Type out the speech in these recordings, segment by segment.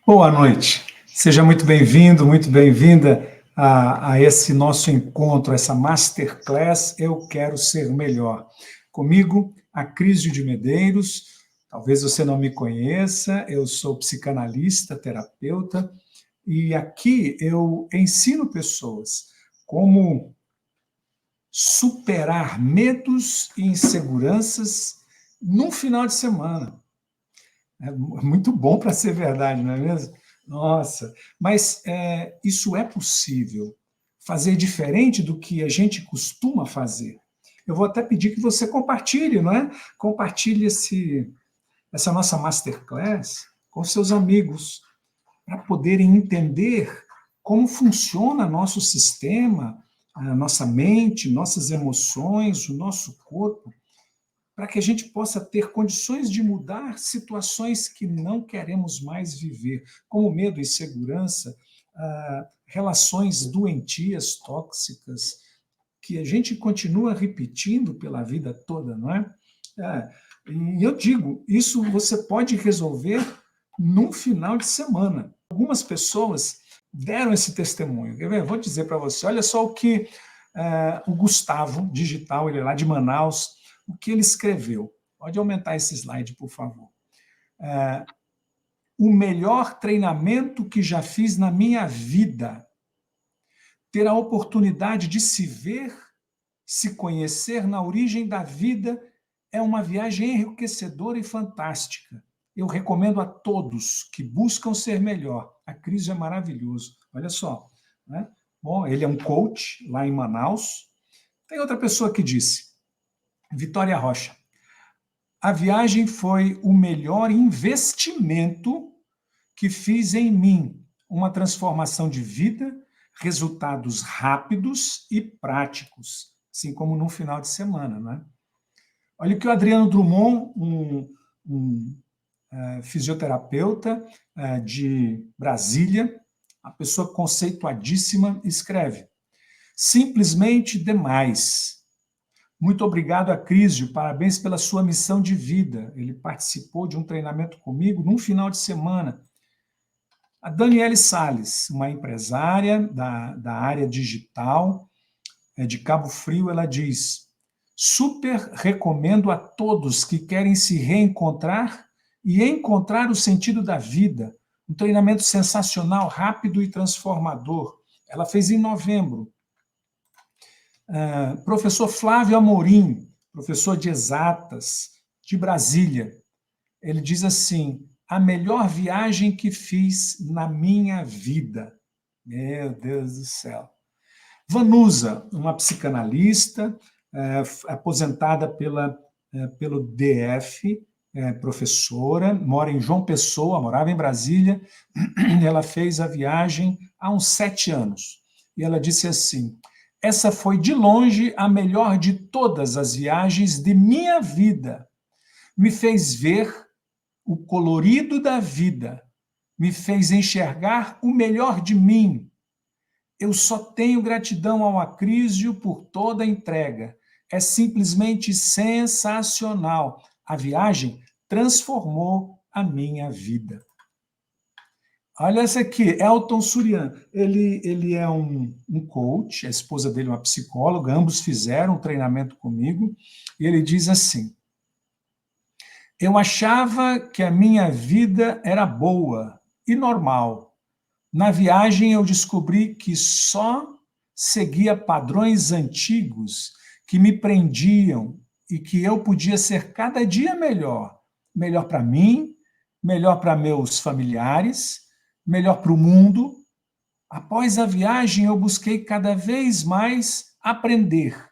Boa noite. Seja muito bem-vindo, muito bem-vinda a esse nosso encontro, essa Masterclass Eu Quero Ser Melhor. Comigo, a Crísio de Medeiros. Talvez você não me conheça, eu sou psicanalista, terapeuta, e aqui eu ensino pessoas como superar medos e inseguranças num final de semana. É muito bom para ser verdade, não é mesmo? Nossa, mas isso é possível. Fazer diferente do que a gente costuma fazer. Eu vou até pedir que você compartilhe, não é? Compartilhe essa nossa masterclass com seus amigos, para poderem entender como funciona nosso sistema, a nossa mente, nossas emoções, o nosso corpo, para que a gente possa ter condições de mudar situações que não queremos mais viver, como medo, insegurança, relações doentias, tóxicas, que a gente continua repetindo pela vida toda, não é? E eu digo, isso você pode resolver num final de semana. Algumas pessoas deram esse testemunho. Eu vou dizer para você, olha só o que o Gustavo Digital, ele é lá de Manaus, o que ele escreveu. Pode aumentar esse slide, por favor. O melhor treinamento que já fiz na minha vida. Ter a oportunidade de se ver, se conhecer na origem da vida é uma viagem enriquecedora e fantástica. Eu recomendo a todos que buscam ser melhor. A Cris é maravilhoso. Olha só. Né? Bom, ele é um coach lá em Manaus. Tem outra pessoa que disse, Vitória Rocha, a viagem foi o melhor investimento que fiz em mim. Uma transformação de vida, resultados rápidos e práticos, assim como num final de semana. Né? Olha o que o Adriano Drummond, um fisioterapeuta de Brasília, a pessoa conceituadíssima, escreve. Simplesmente demais. Muito obrigado a Crísio, parabéns pela sua missão de vida. Ele participou de um treinamento comigo num final de semana. A Daniele Salles, uma empresária da área digital de Cabo Frio, ela diz, super recomendo a todos que querem se reencontrar e encontrar o sentido da vida. Um treinamento sensacional, rápido e transformador. Ela fez em novembro. Professor Flávio Amorim, professor de exatas, de Brasília, ele diz assim, a melhor viagem que fiz na minha vida. Meu Deus do céu. Vanusa, uma psicanalista, aposentada pelo DF, professora, mora em João Pessoa, morava em Brasília, ela fez a viagem há uns 7 anos. E ela disse assim, essa foi de longe a melhor de todas as viagens de minha vida. Me fez ver o colorido da vida, me fez enxergar o melhor de mim. Eu só tenho gratidão ao Acrísio por toda a entrega. É simplesmente sensacional. A viagem transformou a minha vida. Olha essa aqui, Elton Surian. Ele é um coach, a esposa dele é uma psicóloga, ambos fizeram um treinamento comigo, e ele diz assim, eu achava que a minha vida era boa e normal. Na viagem eu descobri que só seguia padrões antigos que me prendiam e que eu podia ser cada dia melhor. Melhor para mim, melhor para meus familiares, melhor para o mundo. Após a viagem, eu busquei cada vez mais aprender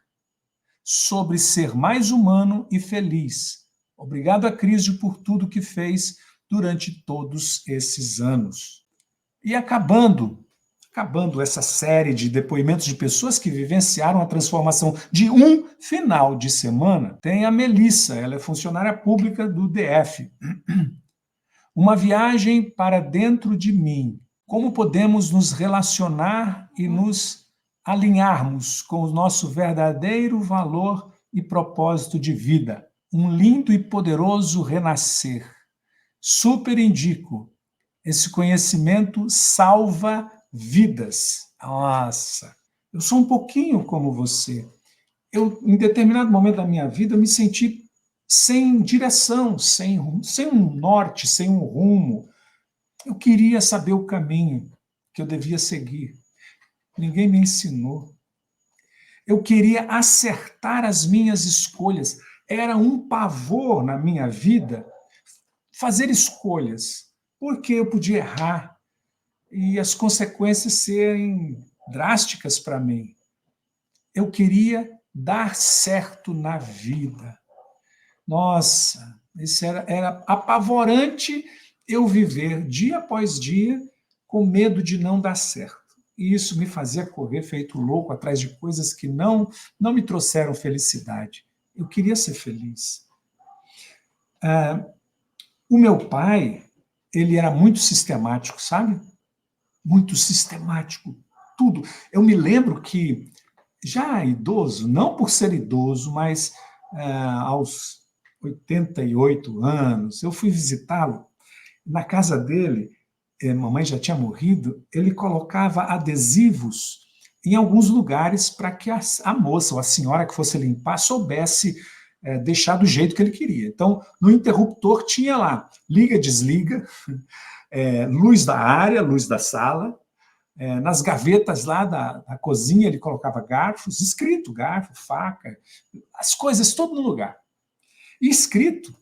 sobre ser mais humano e feliz. Obrigado a Crísio por tudo que fez durante todos esses anos. E acabando essa série de depoimentos de pessoas que vivenciaram a transformação de um final de semana, tem a Melissa, ela é funcionária pública do DF. Uma viagem para dentro de mim. Como podemos nos relacionar e nos alinharmos com o nosso verdadeiro valor e propósito de vida? Um lindo e poderoso renascer. Super indico. Esse conhecimento salva vidas. Nossa, eu sou um pouquinho como você. Eu, em determinado momento da minha vida, eu me senti sem direção, sem um norte, sem um rumo. Eu queria saber o caminho que eu devia seguir. Ninguém me ensinou. Eu queria acertar as minhas escolhas. Era um pavor na minha vida fazer escolhas, porque eu podia errar e as consequências serem drásticas para mim. Eu queria dar certo na vida. Nossa, isso era apavorante eu viver dia após dia com medo de não dar certo. E isso me fazia correr feito louco atrás de coisas que não me trouxeram felicidade. Eu queria ser feliz. O meu pai, ele era muito sistemático, sabe? Muito sistemático, tudo. Eu me lembro que, já idoso, não por ser idoso, mas aos 88 anos, eu fui visitá-lo. Na casa dele, mamãe já tinha morrido, ele colocava adesivos em alguns lugares para que a moça ou a senhora que fosse limpar soubesse deixar do jeito que ele queria. Então, no interruptor tinha lá, liga, desliga, luz da área, luz da sala, nas gavetas lá da cozinha ele colocava garfos, escrito, garfo, faca, as coisas tudo no lugar. E escrito,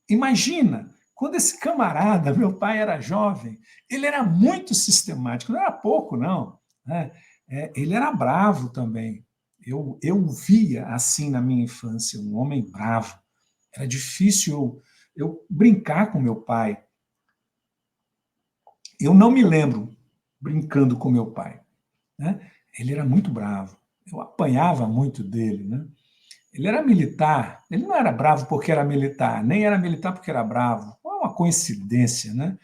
imagina, quando esse camarada, meu pai era jovem, ele era muito sistemático, não era pouco, não. Né? Ele era bravo também. Eu o via assim na minha infância, um homem bravo. Era difícil eu brincar com meu pai. Eu não me lembro brincando com meu pai. Né? Ele era muito bravo. Eu apanhava muito dele. Né? Ele era militar. Ele não era bravo porque era militar, nem era militar porque era bravo. Foi uma coincidência, né?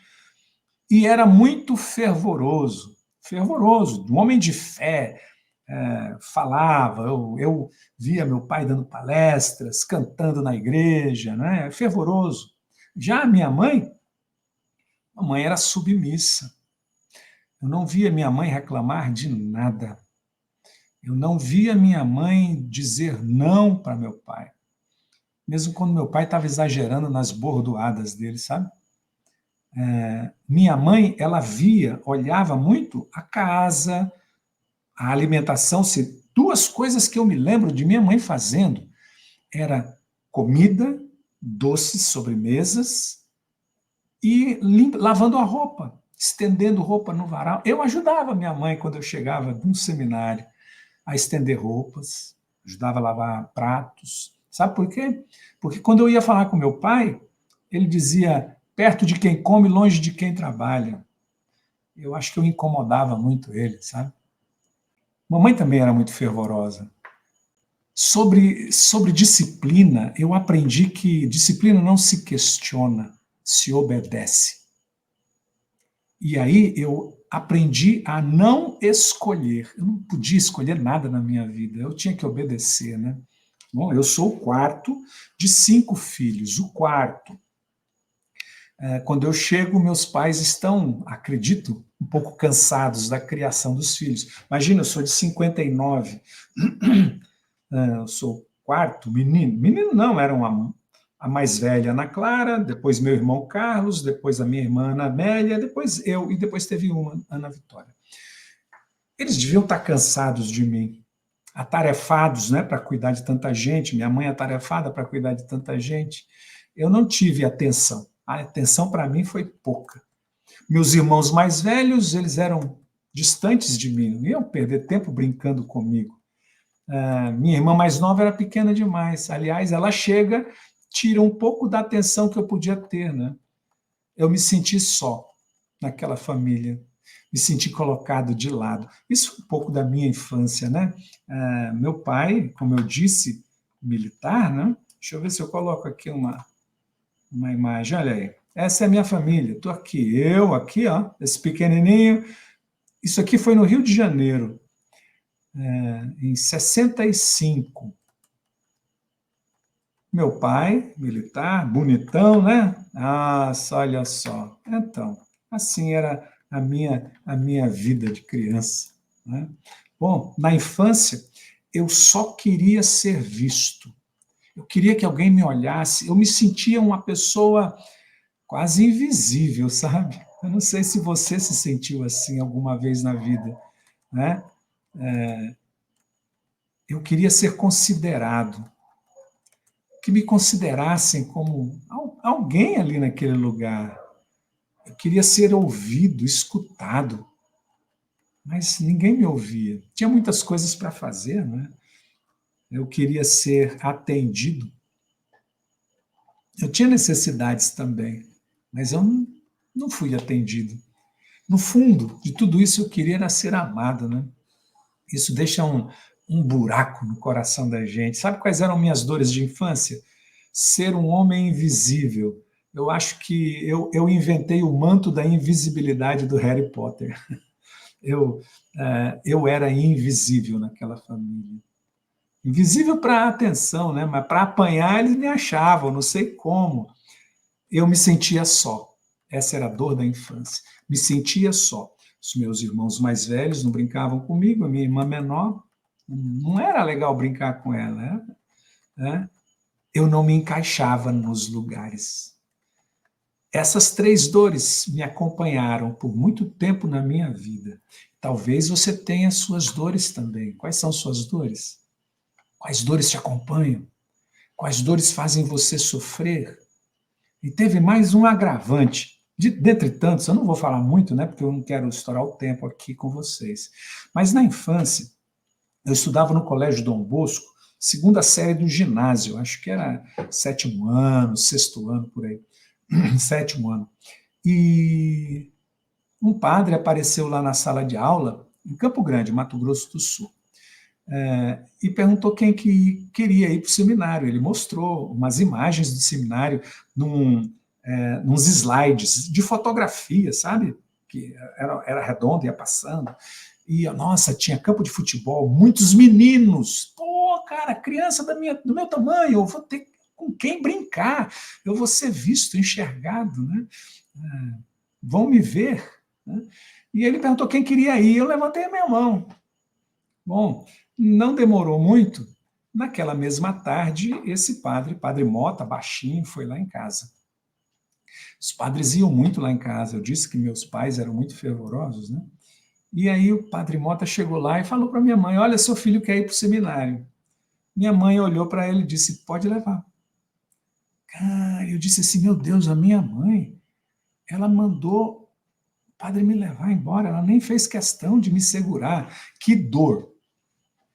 E era muito fervoroso. Fervoroso, um homem de fé. Falava, eu via meu pai dando palestras, cantando na igreja, né? Fervoroso. Já a mãe era submissa. Eu não via minha mãe reclamar de nada. Eu não via minha mãe dizer não para meu pai. Mesmo quando meu pai estava exagerando nas bordoadas dele, sabe? Minha mãe, ela via, olhava muito a casa, a alimentação. Duas coisas que eu me lembro de minha mãe fazendo era comida, doces, sobremesas e lavando a roupa, estendendo roupa no varal. Eu ajudava minha mãe quando eu chegava de um seminário a estender roupas, ajudava a lavar pratos. Sabe por quê? Porque quando eu ia falar com meu pai, ele dizia: perto de quem come, longe de quem trabalha. Eu acho que eu incomodava muito ele, sabe? Mamãe também era muito fervorosa. Sobre disciplina, eu aprendi que disciplina não se questiona, se obedece. E aí eu aprendi a não escolher. Eu não podia escolher nada na minha vida, eu tinha que obedecer, né? Bom, eu sou o quarto de 5 filhos, o quarto. Quando eu chego, meus pais estão, acredito, um pouco cansados da criação dos filhos. Imagina, eu sou de 59, eu sou o quarto menino. Menino não, era a mais velha, Ana Clara, depois meu irmão Carlos, depois a minha irmã Ana Amélia, depois eu, e depois teve uma, Ana Vitória. Eles deviam estar cansados de mim, atarefados, né, para cuidar de tanta gente, minha mãe atarefada para cuidar de tanta gente. Eu não tive atenção. A atenção para mim foi pouca. Meus irmãos mais velhos, eles eram distantes de mim, não iam perder tempo brincando comigo. Minha irmã mais nova era pequena demais. Aliás, ela chega, tira um pouco da atenção que eu podia ter, né? Eu me senti só naquela família, me senti colocado de lado. Isso é um pouco da minha infância, né? Meu pai, como eu disse, militar, né? Deixa eu ver se eu coloco aqui uma imagem. Olha aí, essa é a minha família. Estou aqui, eu aqui, ó, esse pequenininho. Isso aqui foi no Rio de Janeiro, em 65. Meu pai, militar, bonitão, né? Ah, olha só. Então, Assim era a minha vida de criança, né? Bom, na infância, eu só queria ser visto. Eu queria que alguém me olhasse. Eu me sentia uma pessoa quase invisível, sabe? Eu não sei se você se sentiu assim alguma vez na vida, né? Eu queria ser considerado, que me considerassem como alguém ali naquele lugar. Eu queria ser ouvido, escutado, mas ninguém me ouvia. Tinha muitas coisas para fazer, né? Eu queria ser atendido. Eu tinha necessidades também, mas eu não fui atendido. No fundo de tudo isso, eu queria era ser amado, né? Isso deixa um buraco no coração da gente. Sabe quais eram minhas dores de infância? Ser um homem invisível. Eu acho que eu inventei o manto da invisibilidade do Harry Potter. Eu, eu era invisível naquela família. Invisível para a atenção, né? Mas para apanhar eles me achavam, não sei como. Eu me sentia só. Essa era a dor da infância. Me sentia só. Os meus irmãos mais velhos não brincavam comigo, a minha irmã menor, não era legal brincar com ela, né? Eu não me encaixava nos lugares. Essas três dores me acompanharam por muito tempo na minha vida. Talvez você tenha suas dores também. Quais são suas dores? Quais dores te acompanham? Quais dores fazem você sofrer? E teve mais um agravante. Dentre tantos, eu não vou falar muito, né, porque eu não quero estourar o tempo aqui com vocês. Mas na infância, eu estudava no Colégio Dom Bosco, segunda série do ginásio, acho que era sétimo ano, sexto ano, por aí. Sétimo ano. E um padre apareceu lá na sala de aula, em Campo Grande, Mato Grosso do Sul, e perguntou quem que queria ir para o seminário. Ele mostrou umas imagens do seminário nos slides de fotografia, sabe? Que era redondo, ia passando. E, nossa, tinha campo de futebol, muitos meninos. Pô, cara, criança do meu tamanho, eu vou ter com quem brincar, eu vou ser visto, enxergado, né? Vão me ver. Né? E ele perguntou quem queria ir, eu levantei a minha mão. Bom, não demorou muito. Naquela mesma tarde, esse padre Mota, baixinho, foi lá em casa. Os padres iam muito lá em casa. Eu disse que meus pais eram muito fervorosos, né? E aí o padre Mota chegou lá e falou para minha mãe: olha, seu filho quer ir para o seminário. Minha mãe olhou para ele e disse: pode levar. Cara, eu disse assim: meu Deus, a minha mãe, ela mandou o padre me levar embora, ela nem fez questão de me segurar. Que dor,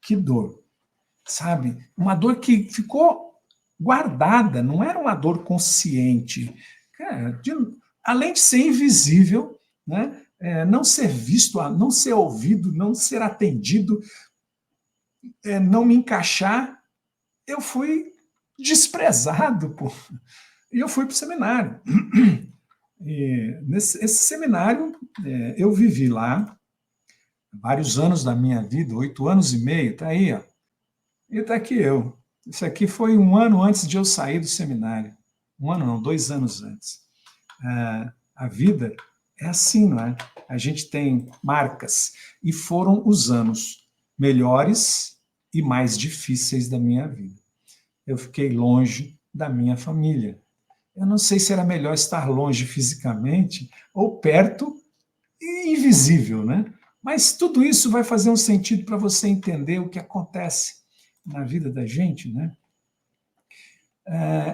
que dor. Sabe? Uma dor que ficou guardada, não era uma dor consciente. Cara, além de ser invisível, né? Não ser visto, não ser ouvido, não ser atendido, não me encaixar, eu fui desprezado. Pô. E eu fui para o seminário. E esse seminário, eu vivi lá vários anos da minha vida, 8 anos e meio, está aí, ó. E está aqui eu. Isso aqui foi um ano antes de eu sair do seminário. Um ano não, 2 anos antes. A vida é assim, não é? A gente tem marcas. E foram os anos melhores e mais difíceis da minha vida. Eu fiquei longe da minha família. Eu não sei se era melhor estar longe fisicamente ou perto e invisível, né? Mas tudo isso vai fazer um sentido para você entender o que acontece na vida da gente, né?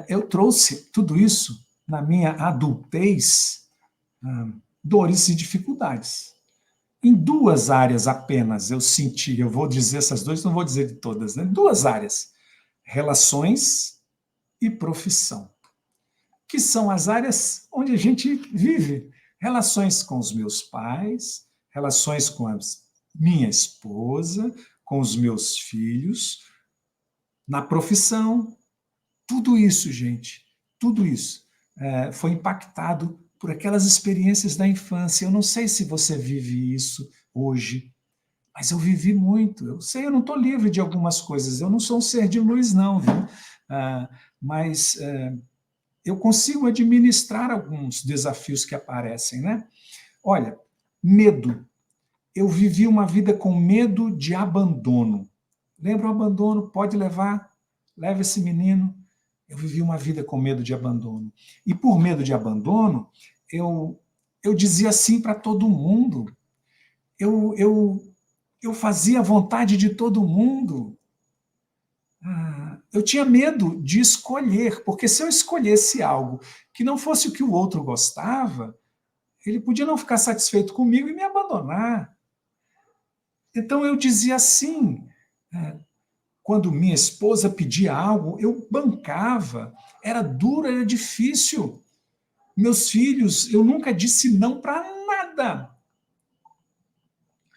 Eu trouxe tudo isso na minha adultez, dores e dificuldades. Em duas áreas apenas eu senti, eu vou dizer essas duas, não vou dizer de todas, né? Duas áreas: relações e profissão, que são as áreas onde a gente vive. Relações com os meus pais, relações com a minha esposa, com os meus filhos, na profissão. Tudo isso, gente, tudo isso foi impactado por aquelas experiências da infância. Eu não sei se você vive isso hoje, mas eu vivi muito. Eu sei, eu não estou livre de algumas coisas. Eu não sou um ser de luz, não, viu? Mas eu consigo administrar alguns desafios que aparecem, né? Olha, medo. Eu vivi uma vida com medo de abandono. Lembra o abandono? Pode levar, leva esse menino. Eu vivi uma vida com medo de abandono. E por medo de abandono, eu dizia sim para todo mundo. Eu fazia a vontade de todo mundo. Eu tinha medo de escolher, porque se eu escolhesse algo que não fosse o que o outro gostava, ele podia não ficar satisfeito comigo e me abandonar. Então eu dizia sim. Quando minha esposa pedia algo, eu bancava. Era duro, era difícil. Meus filhos, eu nunca disse não para nada.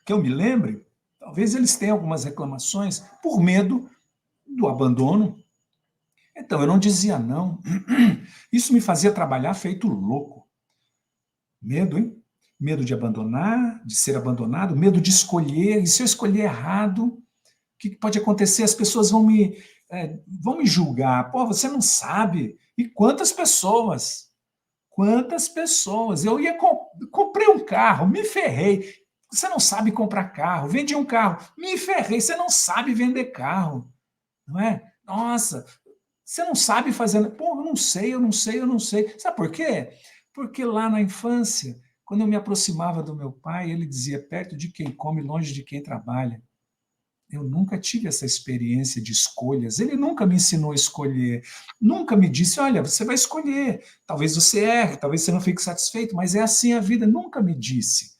Que eu me lembre, talvez eles tenham algumas reclamações por medo do abandono. Então, eu não dizia não. Isso me fazia trabalhar feito louco. Medo, hein? Medo de abandonar, de ser abandonado, medo de escolher. E se eu escolher errado, o que pode acontecer? As pessoas vão me julgar. Pô, você não sabe. E quantas pessoas? Quantas pessoas? Eu comprei um carro, me ferrei. Você não sabe comprar carro. Vendi um carro, me ferrei. Você não sabe vender carro. Não é? Nossa, você não sabe fazer. Pô, eu não sei. Sabe por quê? Porque lá na infância, quando eu me aproximava do meu pai, ele dizia: perto de quem come, longe de quem trabalha. Eu nunca tive essa experiência de escolhas. Ele nunca me ensinou a escolher. Nunca me disse: olha, você vai escolher. Talvez você erre, talvez você não fique satisfeito, mas é assim a vida. Nunca me disse.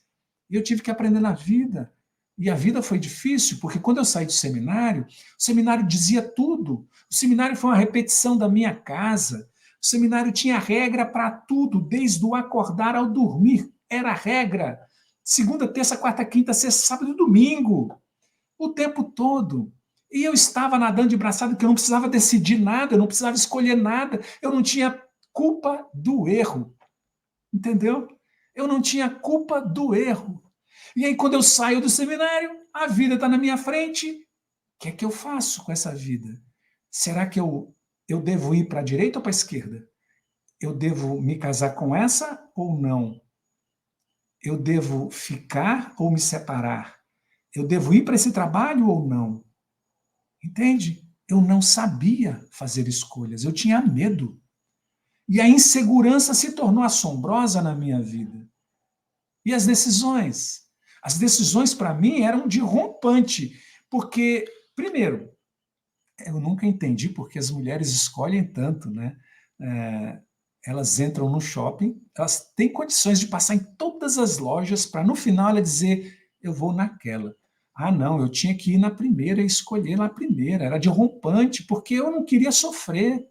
E eu tive que aprender na vida. E a vida foi difícil, porque quando eu saí do seminário, o seminário dizia tudo. O seminário foi uma repetição da minha casa. O seminário tinha regra para tudo, desde o acordar ao dormir. Era regra. Segunda, terça, quarta, quinta, sexta, sábado e domingo. O tempo todo. E eu estava nadando de braçada, porque eu não precisava decidir nada, eu não precisava escolher nada, eu não tinha culpa do erro. Entendeu? Eu não tinha culpa do erro. E aí, quando eu saio do seminário, a vida está na minha frente. O que é que eu faço com essa vida? Será que eu devo ir para a direita ou para a esquerda? Eu devo me casar com essa ou não? Eu devo ficar ou me separar? Eu devo ir para esse trabalho ou não? Entende? Eu não sabia fazer escolhas, eu tinha medo. E a insegurança se tornou assombrosa na minha vida. E as decisões? As decisões, para mim, eram de rompante. Porque, primeiro, eu nunca entendi porque as mulheres escolhem tanto, né? Elas entram no shopping, elas têm condições de passar em todas as lojas para, no final, ela dizer: eu vou naquela. Ah, não, eu tinha que ir na primeira e escolher na primeira. Era de rompante, porque eu não queria sofrer.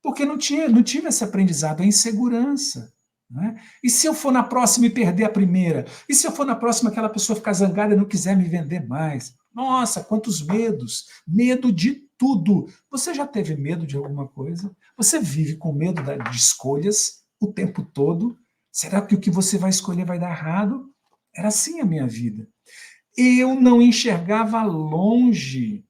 Porque não tive esse aprendizado, a insegurança. Né? E se eu for na próxima e perder a primeira? E se eu for na próxima aquela pessoa ficar zangada e não quiser me vender mais? Nossa, quantos medos! Medo de tudo. Você já teve medo de alguma coisa? Você vive com medo de escolhas o tempo todo? Será que o que você vai escolher vai dar errado? Era assim a minha vida. Eu não enxergava longe.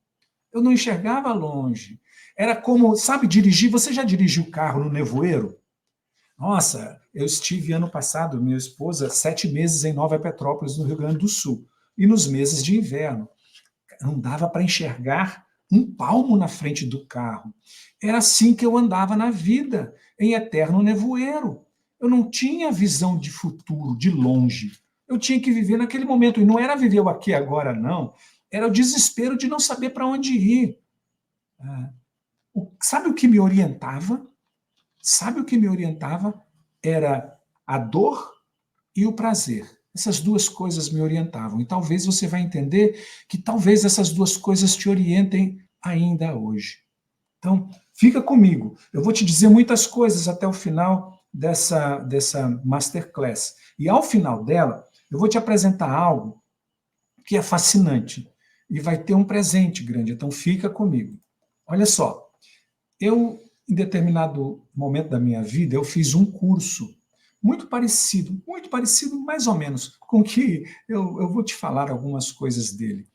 Eu não enxergava longe. Era como, sabe, dirigir. Você já dirigiu carro no nevoeiro? Nossa, eu estive ano passado, minha esposa, 7 meses em Nova Petrópolis, no Rio Grande do Sul. E nos meses de inverno. Não dava para enxergar um palmo na frente do carro. Era assim que eu andava na vida, em eterno nevoeiro. Eu não tinha visão de futuro, de longe. Eu tinha que viver naquele momento. E não era viver o aqui e agora, não. Era o desespero de não saber para onde ir. Sabe o que me orientava? Sabe o que me orientava? Era a dor e o prazer. Essas duas coisas me orientavam. E talvez você vai entender que talvez essas duas coisas te orientem ainda hoje. Então, fica comigo. Eu vou te dizer muitas coisas até o final dessa masterclass. E ao final dela, eu vou te apresentar algo que é fascinante. E vai ter um presente grande. Então, fica comigo. Olha só. Eu, em determinado momento da minha vida, eu fiz um curso muito parecido mais ou menos, com que eu vou te falar algumas coisas dele.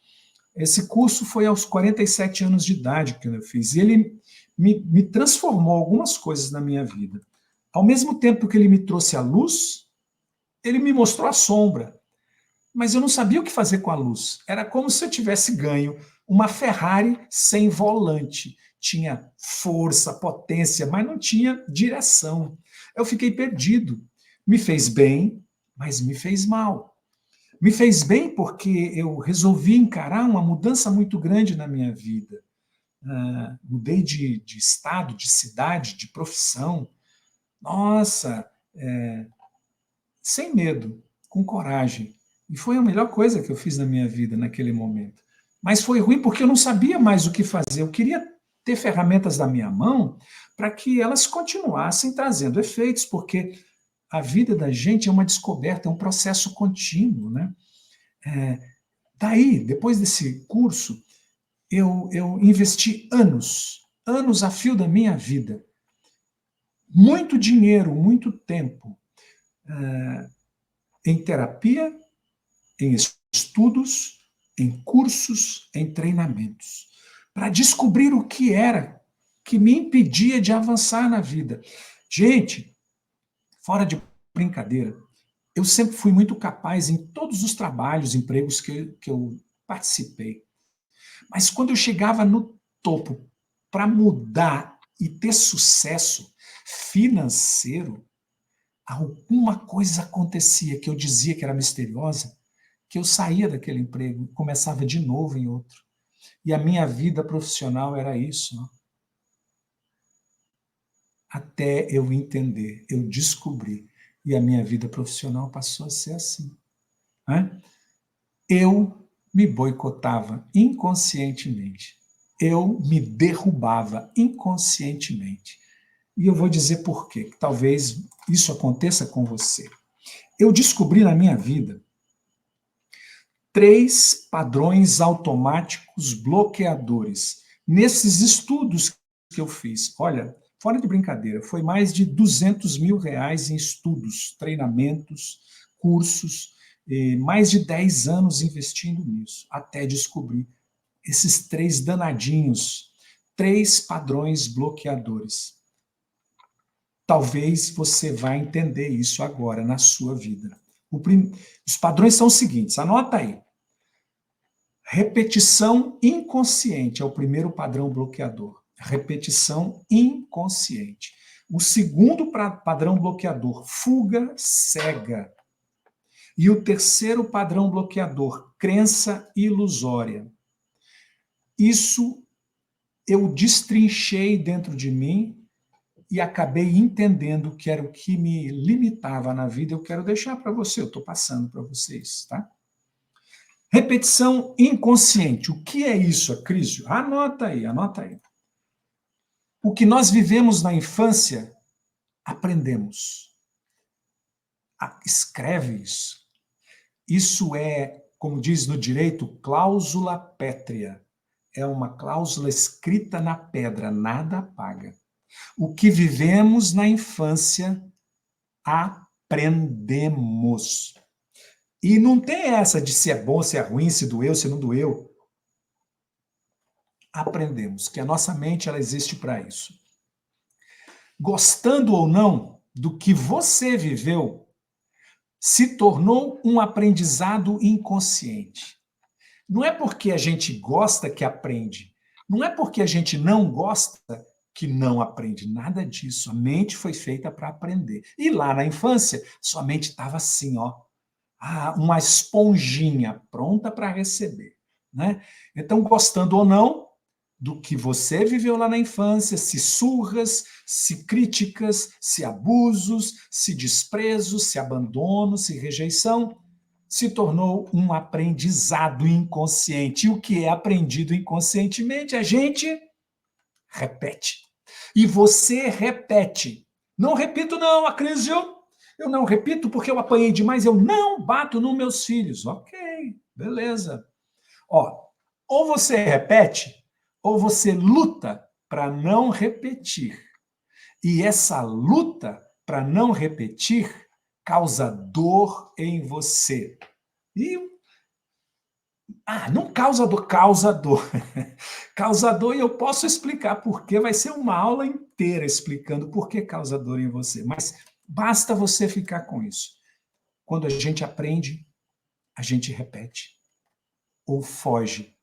Esse curso foi aos 47 anos de idade que eu fiz, e ele me transformou algumas coisas na minha vida. Ao mesmo tempo que ele me trouxe a luz, ele me mostrou a sombra, mas eu não sabia o que fazer com a luz. Era como se eu tivesse ganho uma Ferrari sem volante. Tinha força, potência, mas não tinha direção. Eu fiquei perdido. Me fez bem, mas me fez mal. Me fez bem porque eu resolvi encarar uma mudança muito grande na minha vida. Mudei de estado, de cidade, de profissão. Nossa, sem medo, com coragem. E foi a melhor coisa que eu fiz na minha vida naquele momento. Mas foi ruim porque eu não sabia mais o que fazer. Eu queria ter ferramentas na minha mão para que elas continuassem trazendo efeitos, porque a vida da gente é uma descoberta, é um processo contínuo, né? Daí, depois desse curso, eu investi anos a fio da minha vida, muito dinheiro, muito tempo, em terapia, em estudos, em cursos, em treinamentos, para descobrir o que era que me impedia de avançar na vida. Gente, fora de brincadeira, eu sempre fui muito capaz em todos os trabalhos, empregos que eu participei. Mas quando eu chegava no topo para mudar e ter sucesso financeiro, alguma coisa acontecia que eu dizia que era misteriosa, que eu saía daquele emprego e começava de novo em outro. E a minha vida profissional era isso. Não? Até eu entender, eu descobri. E a minha vida profissional passou a ser assim. Né? Eu me boicotava inconscientemente. Eu me derrubava inconscientemente. E eu vou dizer por quê. Talvez isso aconteça com você. Eu descobri na minha vida 3 padrões automáticos bloqueadores. Nesses estudos que eu fiz, olha, fora de brincadeira, foi mais de R$ 200 mil em estudos, treinamentos, cursos, mais de 10 anos investindo nisso, até descobrir esses 3 danadinhos, 3 padrões bloqueadores. Talvez você vá entender isso agora na sua vida. Os padrões são os seguintes, anota aí. Repetição inconsciente é o primeiro padrão bloqueador. Repetição inconsciente. O segundo padrão bloqueador, fuga cega. E o terceiro padrão bloqueador, crença ilusória. Isso eu destrinchei dentro de mim e acabei entendendo que era o que me limitava na vida. Eu quero deixar para você, eu estou passando para vocês, tá? Repetição inconsciente. O que é isso, Acrísio? Anota aí, anota aí. O que nós vivemos na infância, aprendemos. Escreve isso. Isso é, como diz no direito, cláusula pétrea. É uma cláusula escrita na pedra, nada apaga. O que vivemos na infância, aprendemos. E não tem essa de se é bom, se é ruim, se doeu, se não doeu. Aprendemos que a nossa mente ela existe para isso. Gostando ou não do que você viveu, se tornou um aprendizado inconsciente. Não é porque a gente gosta que aprende. Não é porque a gente não gosta que não aprende. Nada disso. A mente foi feita para aprender. E lá na infância, sua mente estava assim, ó. Uma esponjinha pronta para receber. Né? Então, gostando ou não do que você viveu lá na infância, se surras, se críticas, se abusos, se desprezos, se abandono, se rejeição, se tornou um aprendizado inconsciente. E o que é aprendido inconscientemente, a gente repete. E você repete. Não repito não, Acrísio. Eu não repito porque eu apanhei demais, eu não bato nos meus filhos. Ok, beleza. Ou você repete, ou você luta para não repetir. E essa luta para não repetir causa dor em você. Não causa dor, causa dor. Causa dor, e eu posso explicar por quê, vai ser uma aula inteira explicando por que causa dor em você. Mas basta você ficar com isso. quando a gente aprende, a gente repete. Ou foge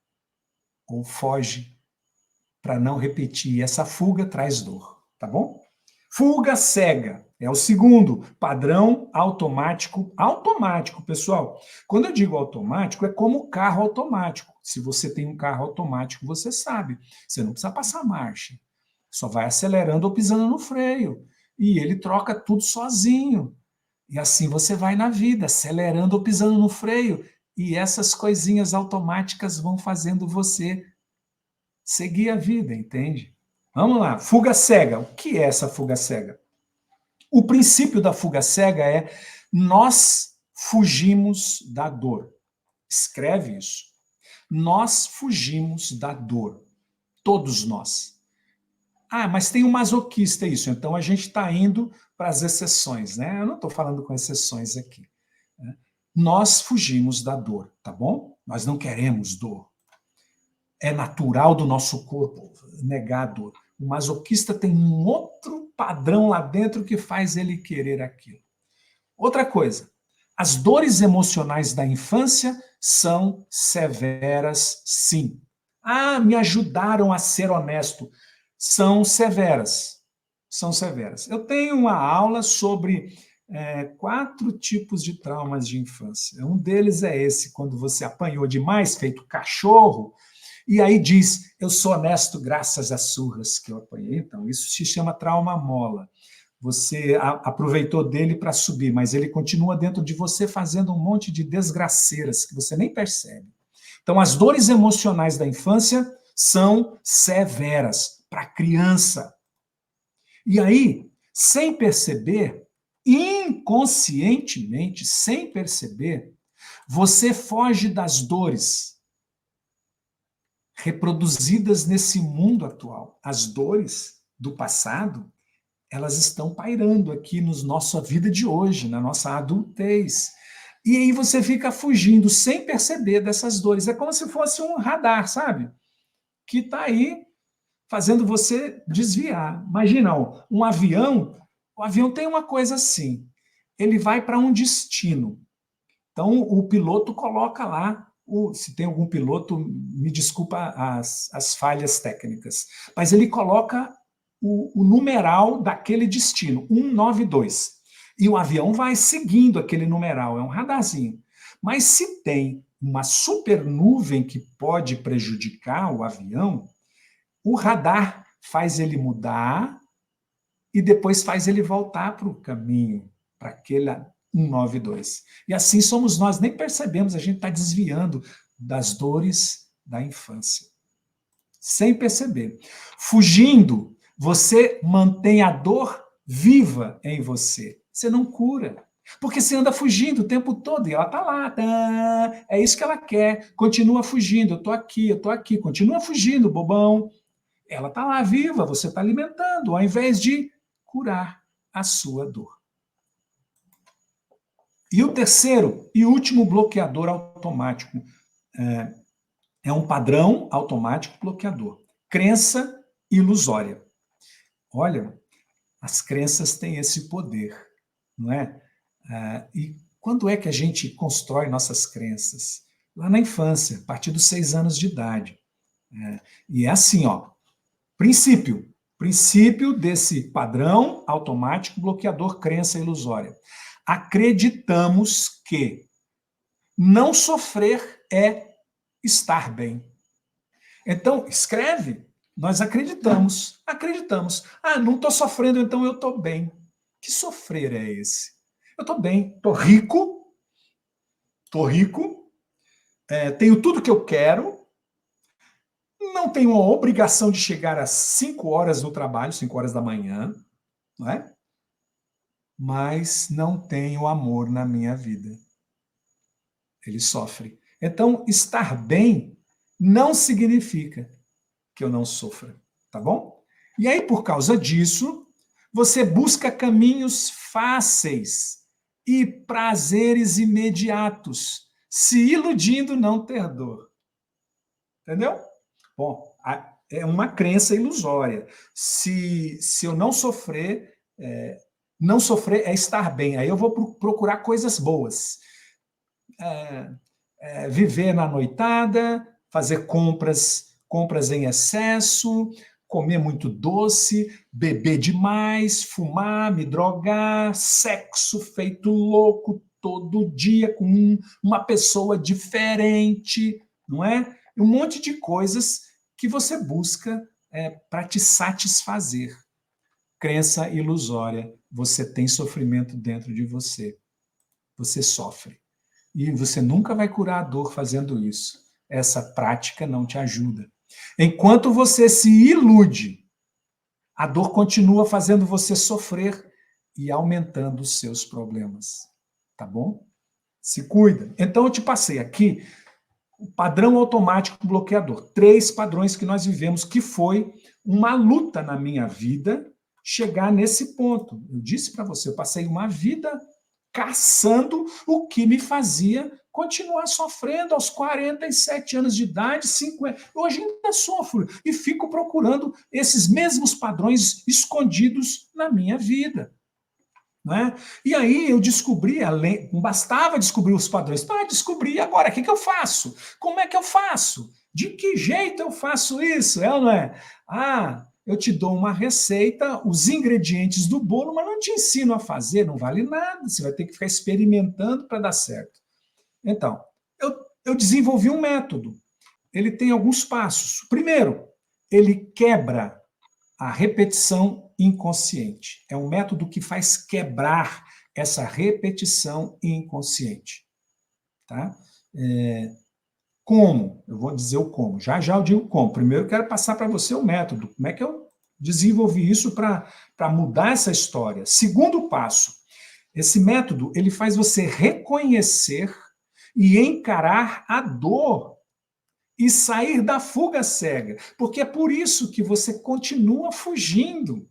para não repetir. E essa fuga traz dor, tá bom? Fuga cega é o segundo padrão automático. Automático, pessoal. Quando eu digo automático, é como carro automático. Se você tem um carro automático, você sabe. Você não precisa passar marcha. Só vai acelerando ou pisando no freio. E ele troca tudo sozinho. E assim você vai na vida, acelerando ou pisando no freio. E essas coisinhas automáticas vão fazendo você seguir a vida, entende? Vamos lá, fuga cega. O que é essa fuga cega? O princípio da fuga cega é nós fugimos da dor. Escreve isso. Nós fugimos da dor. Todos nós. Ah, mas tem um masoquista isso, então a gente está indo para as exceções, né? Eu não estou falando com exceções aqui. Né? Nós fugimos da dor, tá bom? Nós não queremos dor. É natural do nosso corpo negar a dor. O masoquista tem um outro padrão lá dentro que faz ele querer aquilo. Outra coisa, as dores emocionais da infância são severas, sim. Ah, me ajudaram a ser honesto. São severas. São severas. Eu tenho uma aula sobre 4 tipos de traumas de infância. Um deles é esse, quando você apanhou demais, feito cachorro, e aí diz, eu sou honesto graças às surras que eu apanhei. Então, isso se chama trauma mola. Você aproveitou dele para subir, mas ele continua dentro de você fazendo um monte de desgraceiras que você nem percebe. Então, as dores emocionais da infância são severas para a criança. E aí, sem perceber, inconscientemente, sem perceber, você foge das dores reproduzidas nesse mundo atual. As dores do passado, elas estão pairando aqui na nossa vida de hoje, na nossa adultez. E aí você fica fugindo sem perceber dessas dores. É como se fosse um radar, sabe? Que está aí fazendo você desviar. Imagina, ó, um avião, o avião tem uma coisa assim, ele vai para um destino. Então, o piloto coloca lá, se tem algum piloto, me desculpa as falhas técnicas, mas ele coloca o numeral daquele destino, 192. E o avião vai seguindo aquele numeral, é um radarzinho. Mas se tem uma super nuvem que pode prejudicar o avião, o radar faz ele mudar e depois faz ele voltar para o caminho, para aquele 192. E assim somos nós, nem percebemos, a gente está desviando das dores da infância. Sem perceber. Fugindo, você mantém a dor viva em você. Você não cura. Porque você anda fugindo o tempo todo e ela está lá. Tá, é isso que ela quer. Continua fugindo. Eu estou aqui. Continua fugindo, bobão. Ela está lá viva, você está alimentando, ao invés de curar a sua dor. E o terceiro e último bloqueador automático é um padrão automático bloqueador. Crença ilusória. Olha, as crenças têm esse poder, não é? E quando é que a gente constrói nossas crenças? Lá na infância, a partir dos 6 anos de idade. E é assim, ó, princípio desse padrão automático bloqueador crença ilusória. Acreditamos que não sofrer é estar bem. Então, escreve. Nós acreditamos. Ah, não estou sofrendo, então eu estou bem. Que sofrer é esse? Eu estou bem, estou rico, tenho tudo que eu quero, não tenho a obrigação de chegar às 5 horas no trabalho, 5 horas da manhã, não é? Mas não tenho amor na minha vida. Ele sofre. Então, estar bem não significa que eu não sofra, tá bom? E aí, por causa disso, você busca caminhos fáceis e prazeres imediatos, se iludindo não ter dor. Entendeu? Bom, é uma crença ilusória. Se eu não sofrer, Não sofrer é estar bem. Aí eu vou procurar coisas boas. Viver na noitada, fazer compras em excesso, comer muito doce, beber demais, fumar, me drogar, sexo feito louco todo dia com uma pessoa diferente, não é? Um monte de coisas que você busca para te satisfazer. Crença ilusória. Você tem sofrimento dentro de você. Você sofre. E você nunca vai curar a dor fazendo isso. Essa prática não te ajuda. Enquanto você se ilude, a dor continua fazendo você sofrer e aumentando os seus problemas. Tá bom? Se cuida. Então eu te passei aqui o padrão automático bloqueador. 3 padrões que nós vivemos, que foi uma luta na minha vida chegar nesse ponto. Eu disse para você, eu passei uma vida caçando o que me fazia continuar sofrendo aos 47 anos de idade, 50. Hoje ainda sofro e fico procurando esses mesmos padrões escondidos na minha vida. Né? E aí eu descobri, não bastava descobrir os padrões, descobri agora, o que eu faço? Como é que eu faço? De que jeito eu faço isso? Não é? Eu te dou uma receita, os ingredientes do bolo, mas não te ensino a fazer, não vale nada, você vai ter que ficar experimentando para dar certo. Então, eu desenvolvi um método, ele tem alguns passos. Primeiro, ele quebra a repetição inconsciente. É um método que faz quebrar essa repetição inconsciente. Tá? Como? Eu vou dizer o como. Já já eu digo como. Primeiro eu quero passar para você o método. Como é que eu desenvolvi isso para mudar essa história? Segundo passo, esse método ele faz você reconhecer e encarar a dor e sair da fuga cega. Porque é por isso que você continua fugindo.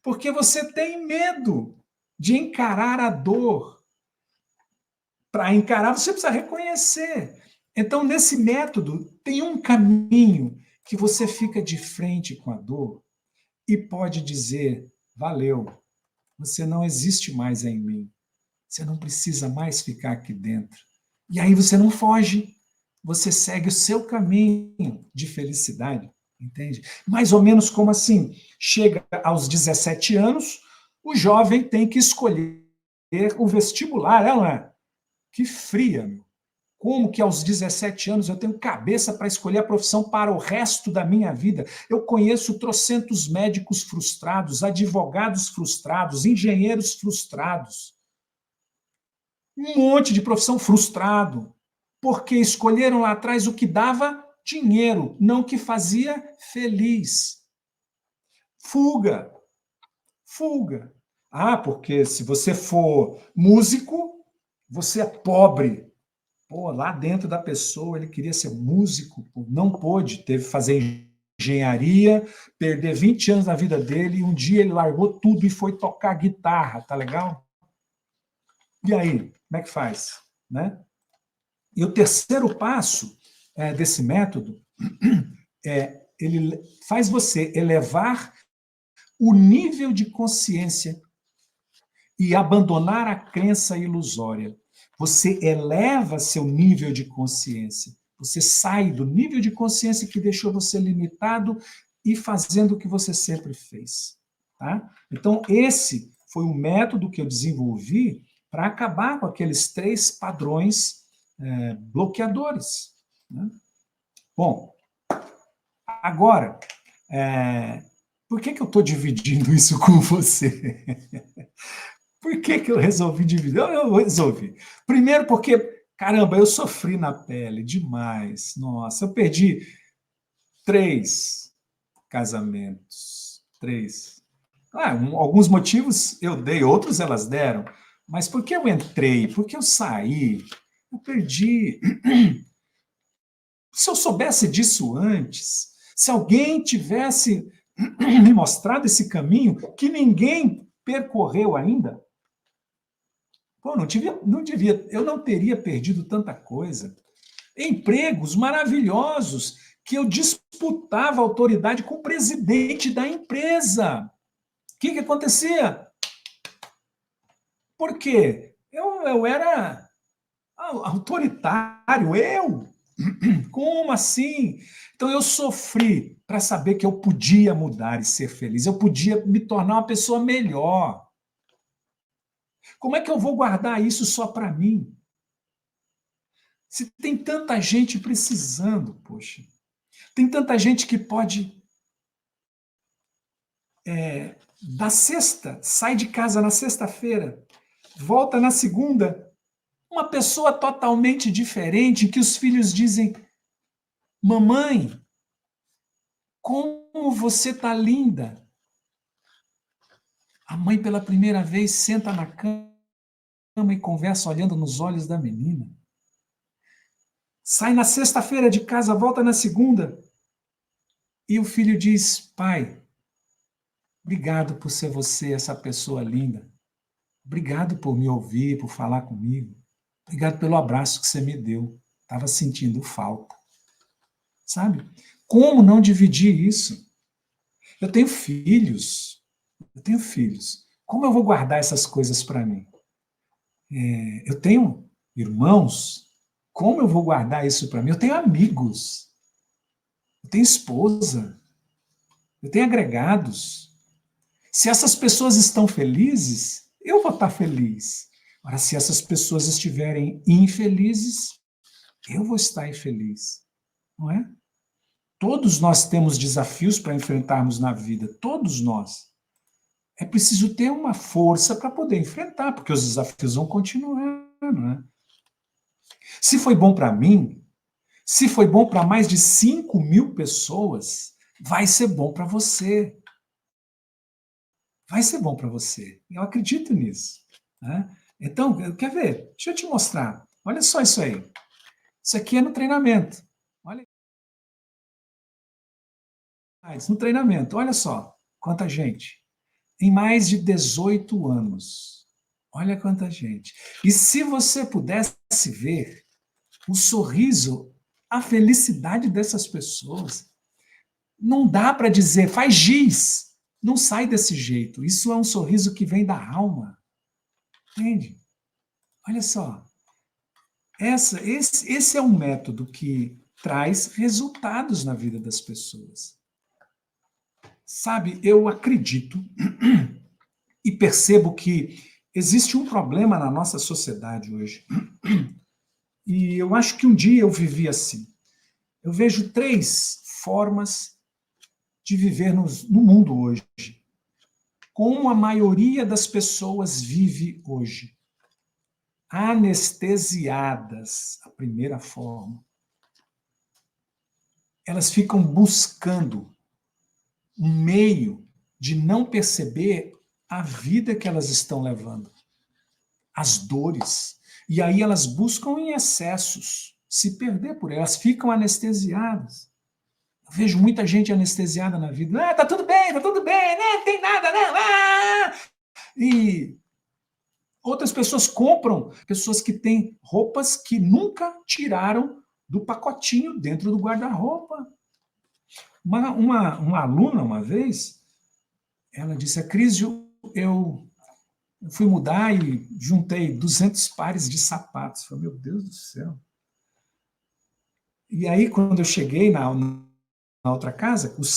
Porque você tem medo de encarar a dor. Para encarar, você precisa reconhecer. Então, nesse método, tem um caminho que você fica de frente com a dor e pode dizer: valeu, você não existe mais em mim. Você não precisa mais ficar aqui dentro. E aí você não foge. Você segue o seu caminho de felicidade, entende? Mais ou menos como assim, chega aos 17 anos, o jovem tem que escolher o vestibular, não é? Que fria, meu. Como que aos 17 anos eu tenho cabeça para escolher a profissão para o resto da minha vida? Eu conheço trocentos médicos frustrados, advogados frustrados, engenheiros frustrados. Um monte de profissão frustrado. Porque escolheram lá atrás o que dava dinheiro, não o que fazia feliz. Fuga. Fuga. Porque se você for músico, você é pobre. Lá dentro da pessoa, ele queria ser músico, não pôde, teve que fazer engenharia, perder 20 anos da vida dele, e um dia ele largou tudo e foi tocar guitarra, tá legal? E aí, como é que faz? Né? E o terceiro passo desse método ele faz você elevar o nível de consciência e abandonar a crença ilusória. Você eleva seu nível de consciência. Você sai do nível de consciência que deixou você limitado e fazendo o que você sempre fez. Tá? Então, esse foi o método que eu desenvolvi para acabar com aqueles 3 padrões bloqueadores. Né? Bom, agora, por que eu estou dividindo isso com você? Por que eu resolvi dividir? Eu resolvi. Primeiro porque, caramba, eu sofri na pele demais. Nossa, eu perdi 3 casamentos. 3. Alguns motivos eu dei, outros elas deram. Mas por que eu entrei? Por que eu saí? Eu perdi. Se eu soubesse disso antes, se alguém tivesse me mostrado esse caminho que ninguém percorreu ainda, não devia, eu não teria perdido tanta coisa. Empregos maravilhosos que eu disputava a autoridade com o presidente da empresa. O que acontecia? Por quê? Eu era autoritário, eu? Como assim? Então eu sofri para saber que eu podia mudar e ser feliz, eu podia me tornar uma pessoa melhor. Como é que eu vou guardar isso só para mim? Se tem tanta gente precisando, poxa, tem tanta gente que pode, da sexta, sai de casa na sexta-feira, volta na segunda, uma pessoa totalmente diferente, que os filhos dizem: mamãe, como você tá linda. A mãe, pela primeira vez, senta na cama e conversa olhando nos olhos da menina. Sai na sexta-feira de casa, volta na segunda, e o filho diz: pai, obrigado por ser você, essa pessoa linda. Obrigado por me ouvir, por falar comigo. Obrigado pelo abraço que você me deu. Estava sentindo falta. Sabe? Como não dividir isso? Eu tenho filhos. Eu tenho filhos. Como eu vou guardar essas coisas para mim? Eu tenho irmãos. Como eu vou guardar isso para mim? Eu tenho amigos. Eu tenho esposa. Eu tenho agregados. Se essas pessoas estão felizes, eu vou estar feliz. Agora, se essas pessoas estiverem infelizes, eu vou estar infeliz. Não é? Todos nós temos desafios para enfrentarmos na vida, todos nós. É preciso ter uma força para poder enfrentar, porque os desafios vão continuar, não é? Se foi bom para mim, se foi bom para mais de 5.000 pessoas, vai ser bom para você. Vai ser bom para você. Eu acredito nisso. Né? Então, quer ver? Deixa eu te mostrar. Olha só isso aí. Isso aqui é no treinamento. Olha. No treinamento, olha só quanta gente. Tem mais de 18 anos. Olha quanta gente. E se você pudesse ver o sorriso, a felicidade dessas pessoas, não dá para dizer, faz giz. Não sai desse jeito. Isso é um sorriso que vem da alma. Entende? Olha só. Esse é um método que traz resultados na vida das pessoas. Sabe, eu acredito e percebo que existe um problema na nossa sociedade hoje. E eu acho que um dia eu vivi assim. Eu vejo 3 formas de viver no mundo hoje. Como a maioria das pessoas vive hoje. Anestesiadas, a primeira forma. Elas ficam buscando um meio de não perceber a vida que elas estão levando, as dores. E aí elas buscam em excessos se perder por elas, ficam anestesiadas. Eu vejo muita gente anestesiada na vida. Tá tudo bem, né? Não tem nada, não. E outras pessoas compram, pessoas que têm roupas que nunca tiraram do pacotinho dentro do guarda-roupa. Uma aluna, uma vez, ela disse: a Cris, eu fui mudar e juntei 200 pares de sapatos. Eu falei: meu Deus do céu. E aí, quando eu cheguei na outra casa, os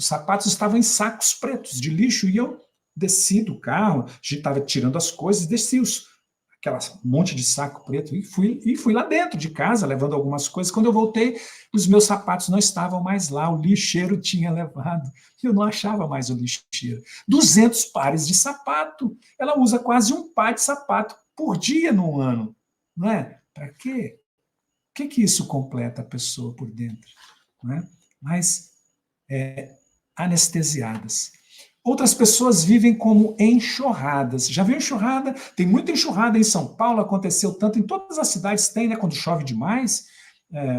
sapatos estavam em sacos pretos de lixo, e eu desci do carro, a gente estava tirando as coisas, desci aquela monte de saco preto e fui lá dentro de casa, levando algumas coisas. Quando eu voltei, os meus sapatos não estavam mais lá, o lixeiro tinha levado. Eu não achava mais o lixeiro. 200 pares de sapato. Ela usa quase um par de sapato por dia no ano. Não é? Para quê? O que isso completa a pessoa por dentro? Não é? Mas anestesiadas. Outras pessoas vivem como enxurradas. Já viu enxurrada? Tem muita enxurrada em São Paulo, aconteceu tanto, em todas as cidades tem, né? Quando chove demais,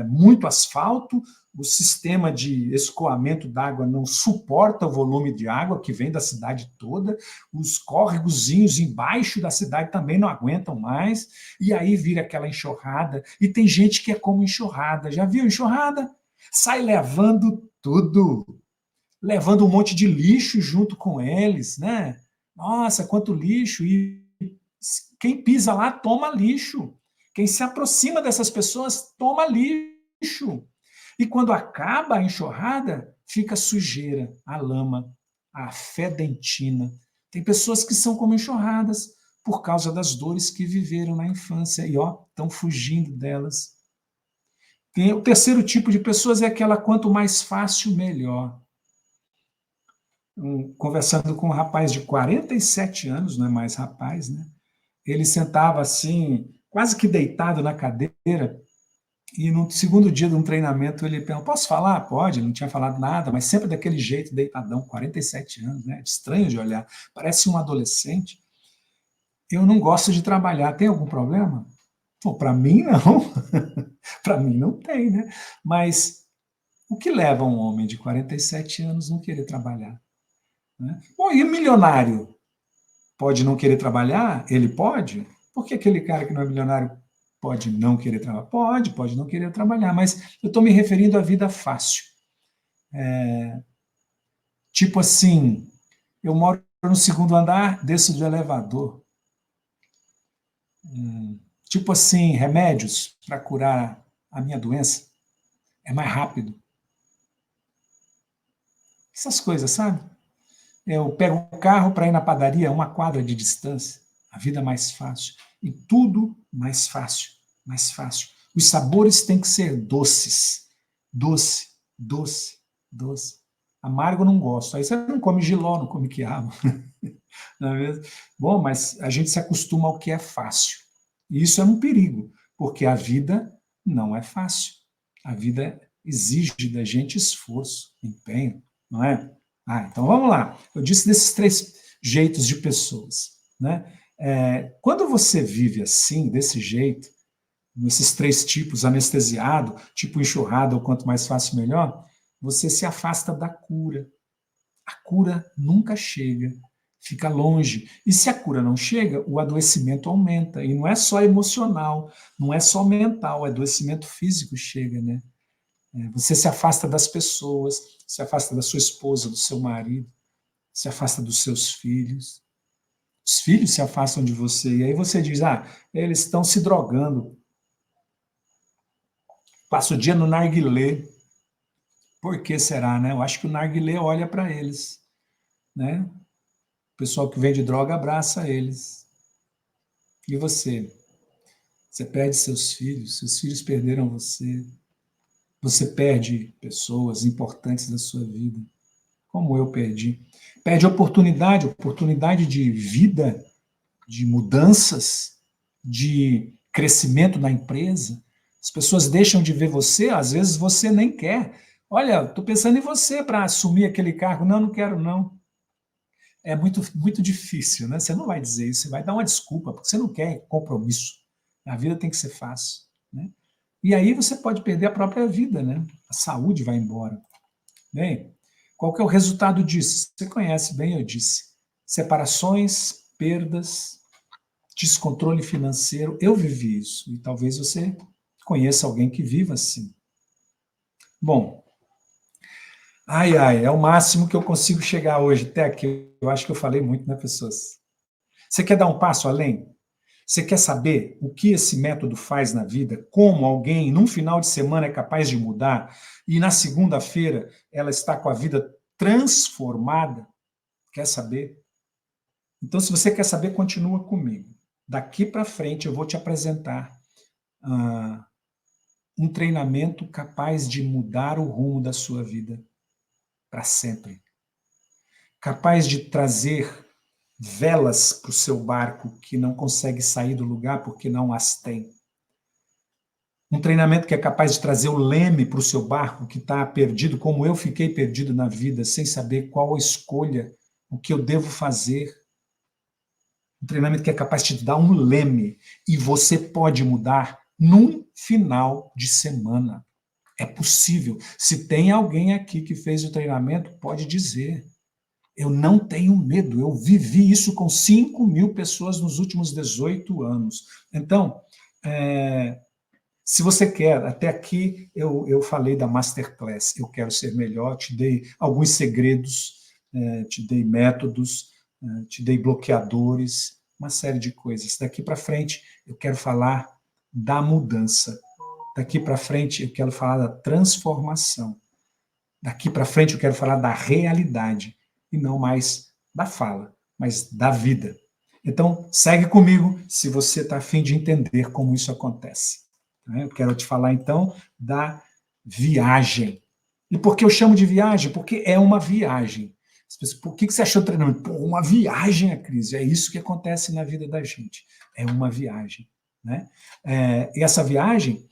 muito asfalto, o sistema de escoamento d'água não suporta o volume de água que vem da cidade toda, os córregozinhos embaixo da cidade também não aguentam mais, e aí vira aquela enxurrada, e tem gente que é como enxurrada. Já viu enxurrada? Sai levando tudo, levando um monte de lixo junto com eles, né? Nossa, quanto lixo! E Quem pisa lá toma lixo. Quem se aproxima dessas pessoas toma lixo. E quando acaba a enxurrada, fica a sujeira, a lama, a fedentina. Tem pessoas que são como enxurradas por causa das dores que viveram na infância e estão fugindo delas. Tem o terceiro tipo de pessoas é aquela quanto mais fácil, melhor. Conversando com um rapaz de 47 anos, não é mais rapaz, né? Ele sentava assim, quase que deitado na cadeira, e no segundo dia de um treinamento ele perguntou, posso falar? Pode, ele não tinha falado nada, mas sempre daquele jeito, deitadão, 47 anos, né? Estranho de olhar, parece um adolescente. Eu não gosto de trabalhar, tem algum problema? Para mim, não. Para mim, não tem, né? Mas o que leva um homem de 47 anos a não querer trabalhar? Né? Bom, e o milionário pode não querer trabalhar? Ele pode? Por que aquele cara que não é milionário pode não querer trabalhar? Pode não querer trabalhar, mas eu estou me referindo à vida fácil. Tipo assim, eu moro no segundo andar, desço do elevador. Tipo assim, remédios para curar a minha doença. É mais rápido. Essas coisas, sabe? Eu pego o carro para ir na padaria, uma quadra de distância. A vida é mais fácil. E tudo mais fácil, mais fácil. Os sabores têm que ser doces. Doce, doce, doce. Amargo eu não gosto. Aí você não come jiló, não come quiabo. Não é mesmo? Bom, mas a gente se acostuma ao que é fácil. E isso é um perigo, porque a vida não é fácil. A vida exige da gente esforço, empenho, não é? Então vamos lá. Eu disse desses três jeitos de pessoas, né? Quando você vive assim, desse jeito, nesses três tipos, anestesiado, tipo enxurrada, ou quanto mais fácil, melhor, você se afasta da cura. A cura nunca chega, fica longe. E se a cura não chega, o adoecimento aumenta. E não é só emocional, não é só mental, o adoecimento físico chega, né? Você se afasta das pessoas, se afasta da sua esposa, do seu marido, se afasta dos seus filhos. Os filhos se afastam de você. E aí você diz, eles estão se drogando. Passa o dia no narguilé. Por que será, né? Eu acho que o narguilé olha para eles, né? O pessoal que vende droga abraça eles. E você? Você perde seus filhos perderam você. Você perde pessoas importantes da sua vida, como eu perdi. Perde oportunidade de vida, de mudanças, de crescimento na empresa. As pessoas deixam de ver você, às vezes você nem quer. Olha, estou pensando em você para assumir aquele cargo. Não, não quero, não. É muito, muito difícil, né? Você não vai dizer isso, você vai dar uma desculpa, porque você não quer compromisso. A vida tem que ser fácil, né? E aí você pode perder a própria vida, né? A saúde vai embora. Bem, qual que é o resultado disso? Você conhece bem, eu disse. Separações, perdas, descontrole financeiro. Eu vivi isso, e talvez você conheça alguém que viva assim. Bom, é o máximo que eu consigo chegar hoje, até aqui. Eu acho que eu falei muito, né, pessoas? Você quer dar um passo além? Você quer saber o que esse método faz na vida? Como alguém, num final de semana, é capaz de mudar e na segunda-feira ela está com a vida transformada? Quer saber? Então, se você quer saber, continua comigo. Daqui para frente eu vou te apresentar um treinamento capaz de mudar o rumo da sua vida para sempre. Capaz de trazer velas para o seu barco que não consegue sair do lugar porque não as tem. Um treinamento que é capaz de trazer o leme para o seu barco que está perdido, como eu fiquei perdido na vida, sem saber qual a escolha, o que eu devo fazer. Um treinamento que é capaz de te dar um leme e você pode mudar num final de semana. É possível. Se tem alguém aqui que fez o treinamento, pode dizer. Eu não tenho medo. Eu vivi isso com 5.000 pessoas nos últimos 18 anos. Então, se você quer, até aqui eu falei da Masterclass, eu quero ser melhor, te dei alguns segredos, te dei métodos, te dei bloqueadores, uma série de coisas. Daqui para frente, eu quero falar da mudança. Daqui para frente, eu quero falar da transformação. Daqui para frente, eu quero falar da realidade, e não mais da fala, mas da vida. Então, segue comigo se você está a fim de entender como isso acontece. Eu quero te falar, então, da viagem. E por que eu chamo de viagem? Porque é uma viagem. Por que você achou treinamento? Pô, uma viagem, a crise. É isso que acontece na vida da gente. É uma viagem. Né? E essa viagem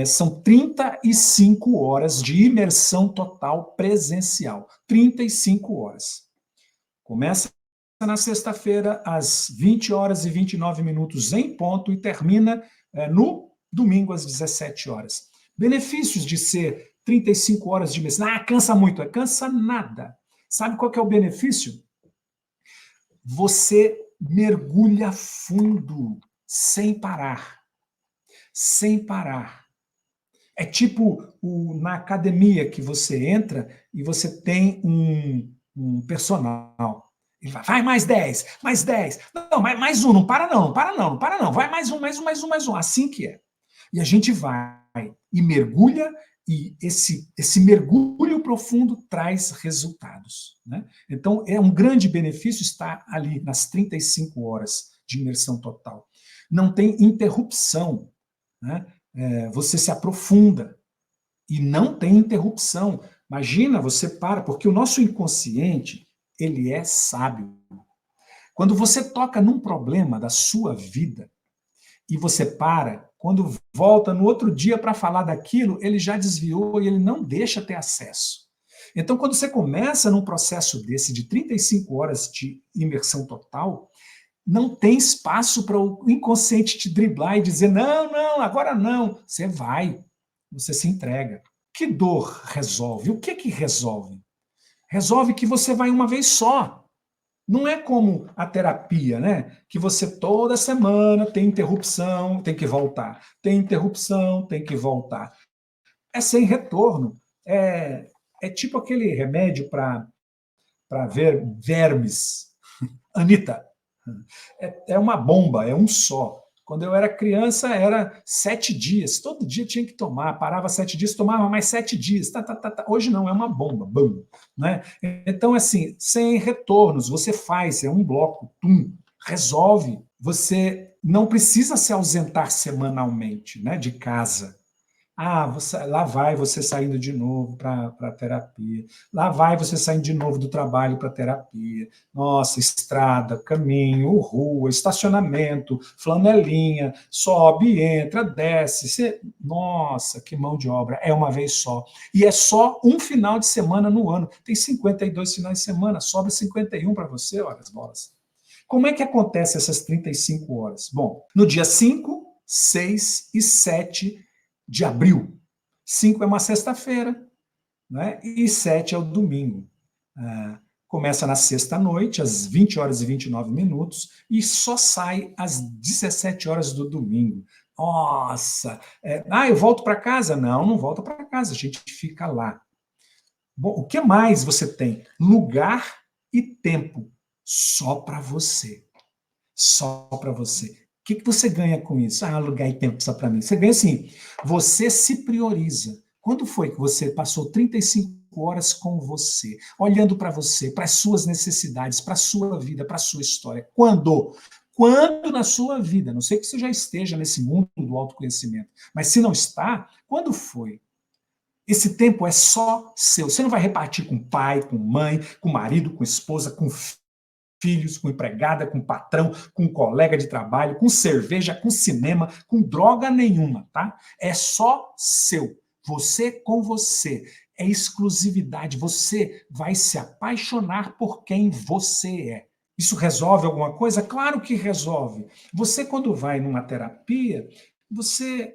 são 35 horas de imersão total presencial. 35 horas. Começa na sexta-feira, às 20 horas e 29 minutos em ponto, e termina no domingo, às 17 horas. Benefícios de ser 35 horas de imersão. Cansa muito. Cansa nada. Sabe qual que é o benefício? Você mergulha fundo, sem parar. Sem parar. É tipo na academia que você entra e você tem um personal. Ele vai mais 10, mais 10. Não, mais um, não para não, não para não, não para não. Vai mais um, mais um, mais um, mais um. Assim que é. E a gente vai e mergulha, e esse mergulho profundo traz resultados. Né? Então, é um grande benefício estar ali nas 35 horas de imersão total. Não tem interrupção. Né? Você se aprofunda e não tem interrupção. Imagina, você para, porque o nosso inconsciente, ele é sábio. Quando você toca num problema da sua vida e você para, quando volta no outro dia para falar daquilo, ele já desviou e ele não deixa ter acesso. Então, quando você começa num processo desse de 35 horas de imersão total, não tem espaço para o inconsciente te driblar e dizer, não, não, agora não. Você vai, você se entrega. Que dor resolve? O que resolve? Resolve que você vai uma vez só. Não é como a terapia, né? Que você toda semana tem interrupção, tem que voltar. Tem interrupção, tem que voltar. É sem retorno. É tipo aquele remédio para ver vermes. Anitta. É uma bomba, é um só. Quando eu era criança, era 7 dias. Todo dia tinha que tomar. Parava 7 dias, tomava mais 7 dias. Hoje não, é uma bomba. Bum, né? Então, assim, sem retornos. Você faz, é um bloco, resolve. Você não precisa se ausentar semanalmente, né, de casa. Lá vai você saindo de novo para a terapia. Lá vai você saindo de novo do trabalho para a terapia. Nossa, estrada, caminho, rua, estacionamento, flanelinha, sobe, entra, desce. Nossa, que mão de obra. É uma vez só. E é só um final de semana no ano. Tem 52 finais de semana, sobra 51 para você, olha as bolas. Como é que acontece essas 35 horas? Bom, no dia 5, 6 e 7 de abril. 5 é uma sexta-feira, né? E 7 é o domingo. Começa na sexta-noite, às 20 horas e 29 minutos, e só sai às 17 horas do domingo. Nossa! Eu volto para casa? Não, não volta para casa, a gente fica lá. Bom, o que mais você tem? Lugar e tempo só para você. Só para você. O que você ganha com isso? Lugar e tempo só para mim. Você ganha assim, você se prioriza. Quando foi que você passou 35 horas com você, olhando para você, para as suas necessidades, para a sua vida, para a sua história? Quando? Quando na sua vida? Não sei que você já esteja nesse mundo do autoconhecimento, mas se não está, quando foi? Esse tempo é só seu. Você não vai repartir com pai, com mãe, com marido, com esposa, com filhos, com empregada, com patrão, com colega de trabalho, com cerveja, com cinema, com droga nenhuma, tá? É só seu. Você com você. É exclusividade. Você vai se apaixonar por quem você é. Isso resolve alguma coisa? Claro que resolve. Você, quando vai numa terapia, você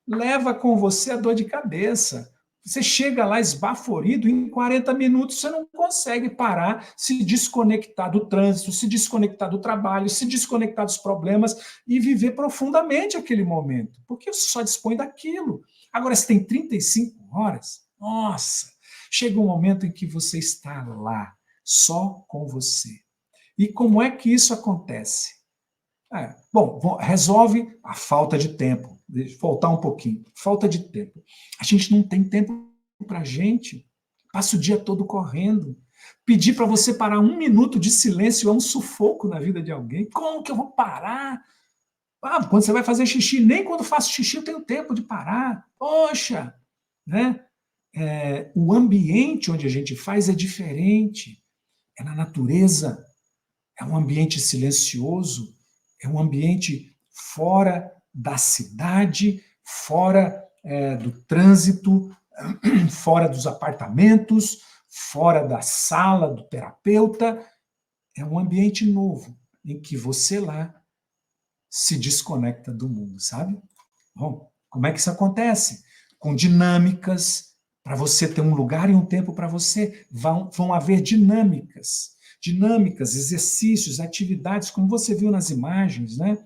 leva com você a dor de cabeça. Você chega lá esbaforido, em 40 minutos você não consegue parar, se desconectar do trânsito, se desconectar do trabalho, se desconectar dos problemas e viver profundamente aquele momento, porque você só dispõe daquilo. Agora, se tem 35 horas, nossa, chega um momento em que você está lá, só com você. E como é que isso acontece? Bom, resolve a falta de tempo. Deixa eu voltar um pouquinho. Falta de tempo. A gente não tem tempo para a gente. Passa o dia todo correndo. Pedir para você parar 1 minuto de silêncio é um sufoco na vida de alguém. Como que eu vou parar? Quando você vai fazer xixi, nem quando faço xixi eu tenho tempo de parar. Poxa! Né? O ambiente onde a gente faz é diferente. É na natureza. É um ambiente silencioso. É um ambiente fora da cidade, fora do trânsito, fora dos apartamentos, fora da sala do terapeuta. É um ambiente novo, em que você lá se desconecta do mundo, sabe? Bom, como é que isso acontece? Com dinâmicas, para você ter um lugar e um tempo para você, vão haver dinâmicas. Dinâmicas, exercícios, atividades, como você viu nas imagens, né?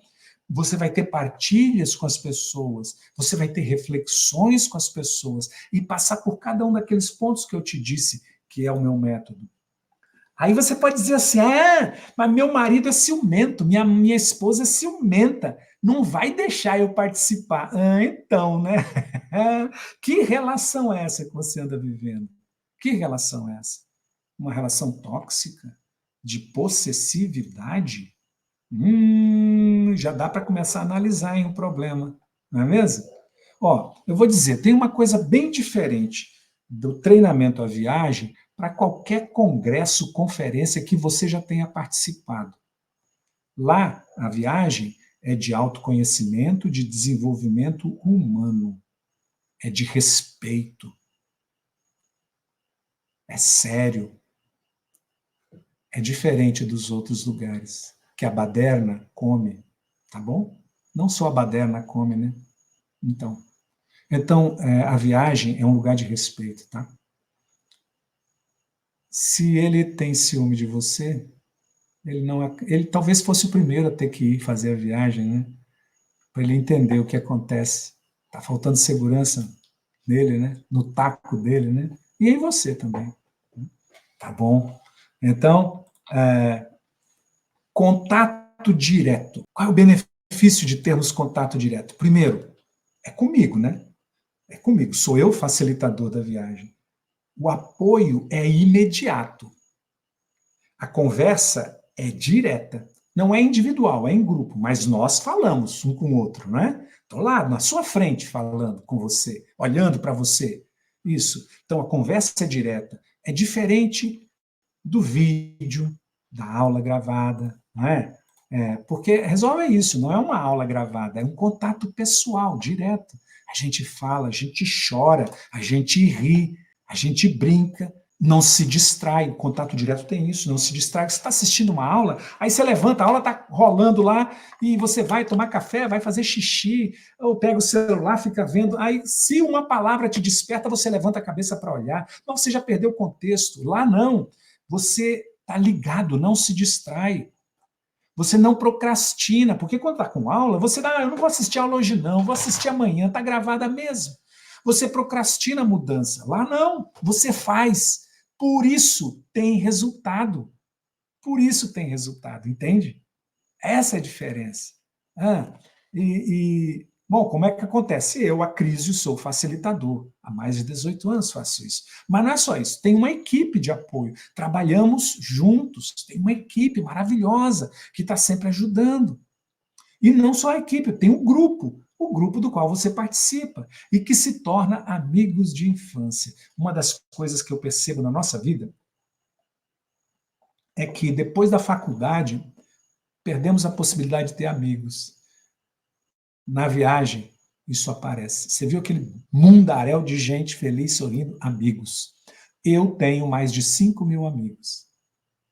Você vai ter partilhas com as pessoas, você vai ter reflexões com as pessoas e passar por cada um daqueles pontos que eu te disse, que é o meu método. Aí você pode dizer assim, mas meu marido é ciumento, minha esposa é ciumenta, não vai deixar eu participar. Então, né? Que relação é essa que você anda vivendo? Que relação é essa? Uma relação tóxica? De possessividade? Já dá para começar a analisar hein, o problema, não é mesmo? Ó, eu vou dizer, tem uma coisa bem diferente do treinamento à viagem para qualquer congresso, conferência que você já tenha participado. Lá, a viagem é de autoconhecimento, de desenvolvimento humano, é de respeito, é sério, é diferente dos outros lugares que a baderna come, tá bom? Não só a baderna come, né? Então, a viagem é um lugar de respeito, tá? Se ele tem ciúme de você, ele talvez fosse o primeiro a ter que ir fazer a viagem, né? Para ele entender o que acontece. Tá faltando segurança nele, né? No taco dele, né? E em você também. Tá bom? Então, contato direto. Qual é o benefício de termos contato direto? Primeiro, é comigo, né? É comigo. Sou eu o facilitador da viagem. O apoio é imediato. A conversa é direta. Não é individual, é em grupo, mas nós falamos um com o outro, né? Estou lá na sua frente falando com você, olhando para você. Isso. Então a conversa é direta. É diferente do vídeo, da aula gravada, não é? Porque resolve isso, não é uma aula gravada, é um contato pessoal, direto. A gente fala, a gente chora, a gente ri, a gente brinca, não se distrai. O contato direto tem isso, não se distrai. Você está assistindo uma aula, aí você levanta, a aula está rolando lá, e você vai tomar café, vai fazer xixi, ou pega o celular, fica vendo. Aí, se uma palavra te desperta, você levanta a cabeça para olhar. Não, você já perdeu o contexto. Lá não. Você está ligado, não se distrai. Você não procrastina, porque quando está com aula, você dá, eu não vou assistir a aula hoje não, vou assistir amanhã, está gravada mesmo. Você procrastina a mudança. Lá não, você faz. Por isso tem resultado. Por isso tem resultado, entende? Essa é a diferença. Ah, bom, como é que acontece? Eu, Acrísio, sou facilitador. Há mais de 18 anos faço isso. Mas não é só isso, tem uma equipe de apoio. Trabalhamos juntos, tem uma equipe maravilhosa que está sempre ajudando. E não só a equipe, tem um grupo, o grupo do qual você participa e que se torna amigos de infância. Uma das coisas que eu percebo na nossa vida é que depois da faculdade perdemos a possibilidade de ter amigos. Na viagem, isso aparece. Você viu aquele mundaréu de gente feliz, sorrindo? Amigos. Eu tenho mais de 5.000 amigos.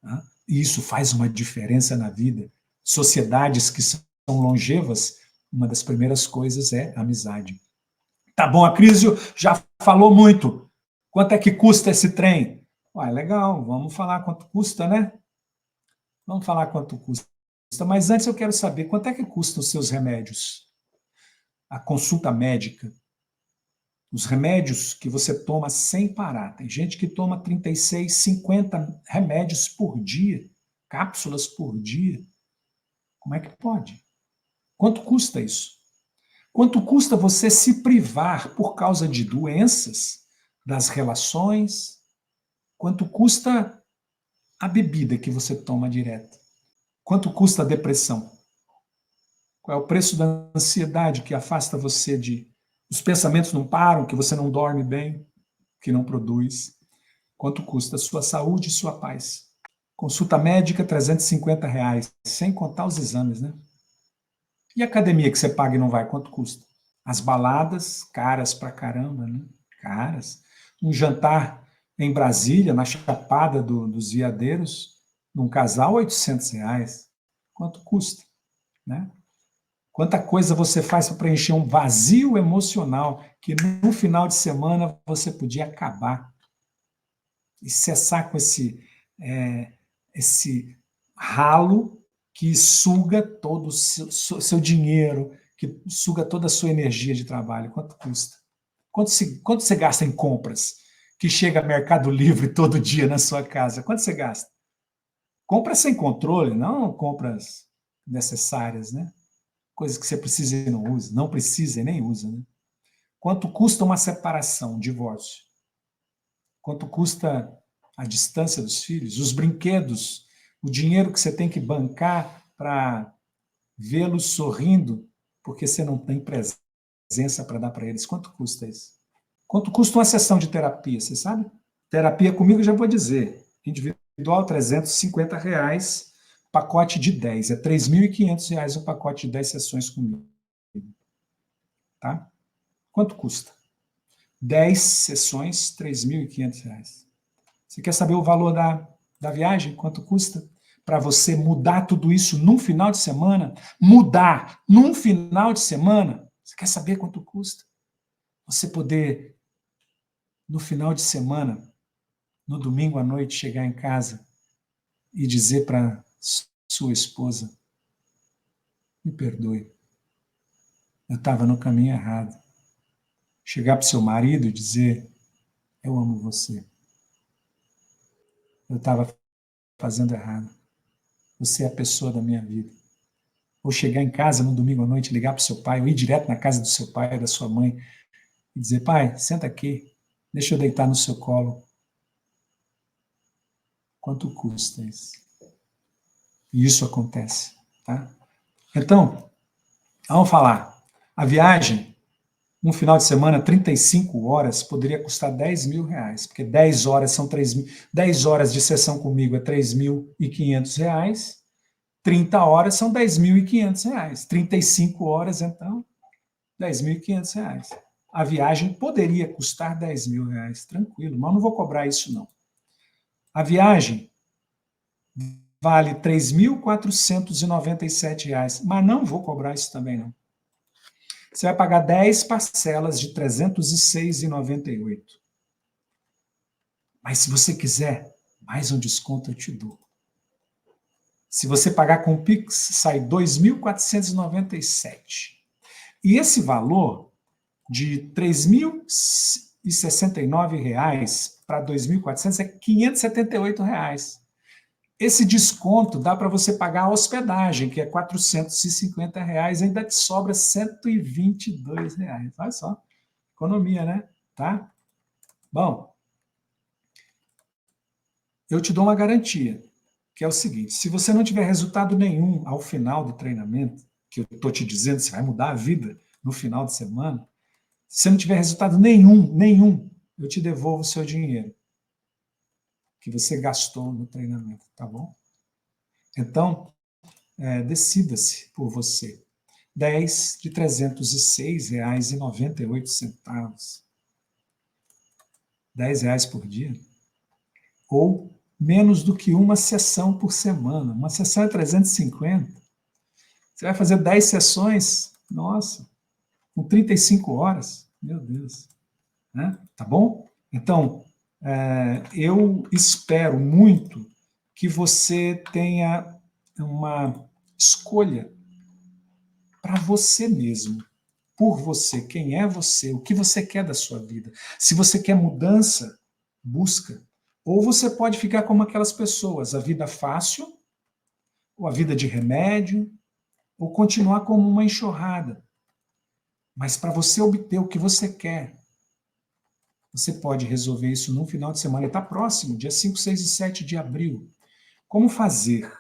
Tá? E isso faz uma diferença na vida. Sociedades que são longevas, uma das primeiras coisas é amizade. Tá bom, Acrísio já falou muito. Quanto é que custa esse trem? Legal, vamos falar quanto custa, né? Vamos falar quanto custa. Mas antes eu quero saber quanto é que custam os seus remédios? A consulta médica, os remédios que você toma sem parar. Tem gente que toma 36, 50 remédios por dia. cápsulas por dia. Como é que pode? Quanto custa isso? Quanto custa você se privar por causa de doenças, das relações? Quanto custa a bebida que você toma direto? Quanto custa a depressão? Qual é o preço da ansiedade que afasta você de... Os pensamentos não param, que você não dorme bem, que não produz. Quanto custa a sua saúde e sua paz? Consulta médica, R$ 350, sem contar os exames, né? E a academia que você paga e não vai, quanto custa? As baladas, caras pra caramba, né? Caras. Um jantar em Brasília, na Chapada dos Veadeiros, num casal, R$ 800. Quanto custa, né? Quanta coisa você faz para preencher um vazio emocional que no final de semana você podia acabar e cessar com esse ralo que suga todo o seu dinheiro, que suga toda a sua energia de trabalho. Quanto custa? Quanto você gasta em compras? Que chega Mercado Livre todo dia na sua casa. Quanto você gasta? Compras sem controle, não compras necessárias, né? Coisas que você precisa e não usa. Não precisa e nem usa, né? Quanto custa uma separação, um divórcio? Quanto custa a distância dos filhos? Os brinquedos? O dinheiro que você tem que bancar para vê-los sorrindo porque você não tem presença para dar para eles? Quanto custa isso? Quanto custa uma sessão de terapia, você sabe? Terapia comigo, já vou dizer. Individual, R$ 350, pacote de 10. É R$ 3.500 o pacote de 10 sessões comigo. Tá? Quanto custa? 10 sessões, R$ 3.500. Você quer saber o valor da viagem? Quanto custa? Para você mudar tudo isso num final de semana? Mudar num final de semana? Você quer saber quanto custa? Você poder, no final de semana, no domingo à noite, chegar em casa e dizer para sua esposa: me perdoe, eu estava no caminho errado. Chegar para o seu marido e dizer: eu amo você, eu estava fazendo errado, você é a pessoa da minha vida. Ou chegar em casa no domingo à noite, ligar para o seu pai, ou ir direto na casa do seu pai ou da sua mãe e dizer: pai, senta aqui, deixa eu deitar no seu colo. Quanto custa isso? E isso acontece, tá? Então, vamos falar. A viagem, um final de semana, 35 horas, poderia custar R$ 10.000, porque 10 horas são 10 horas de sessão comigo é R$ 3.500, 30 horas são R$ 10.500, 35 horas, então, R$ 10.500. A viagem poderia custar R$ 10.000, tranquilo, mas não vou cobrar isso, não. A viagem vale R$ 3.497, mas não vou cobrar isso também, não. Você vai pagar 10 parcelas de R$ 306,98. Mas se você quiser, mais um desconto eu te dou. Se você pagar com o Pix, sai R$ 2.497. E esse valor de R$ 3.069 para R$ 2.400 é R$ 578. Esse desconto dá para você pagar a hospedagem, que é R$ 450, ainda te sobra R$ 122. Olha só, economia, né? Tá? Bom, eu te dou uma garantia, que é o seguinte: se você não tiver resultado nenhum ao final do treinamento, que eu estou te dizendo, você vai mudar a vida no final de semana, se você não tiver resultado nenhum, eu te devolvo o seu dinheiro que você gastou no treinamento, tá bom? Então, decida-se por você. 10 de R$ 306,98. R$ 10 por dia. Ou menos do que uma sessão por semana. Uma sessão é 350. Você vai fazer 10 sessões, nossa, com 35 horas. Meu Deus. Né? Tá bom? Então, eu espero muito que você tenha uma escolha para você mesmo, por você, quem é você, o que você quer da sua vida. Se você quer mudança, busca. Ou você pode ficar como aquelas pessoas, a vida fácil, ou a vida de remédio, ou continuar como uma enxurrada. Mas para você obter o que você quer, você pode resolver isso num final de semana. Está próximo, dia 5, 6 e 7 de abril. Como fazer?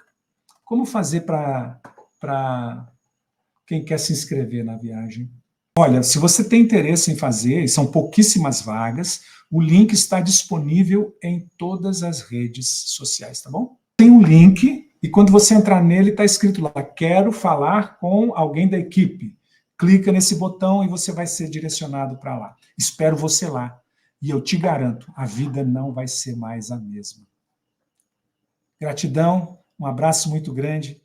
Como fazer para quem quer se inscrever na viagem? Olha, se você tem interesse em fazer, e são pouquíssimas vagas, o link está disponível em todas as redes sociais, tá bom? Tem um link, e quando você entrar nele, está escrito lá, quero falar com alguém da equipe. Clica nesse botão e você vai ser direcionado para lá. Espero você lá. E eu te garanto, a vida não vai ser mais a mesma. Gratidão, um abraço muito grande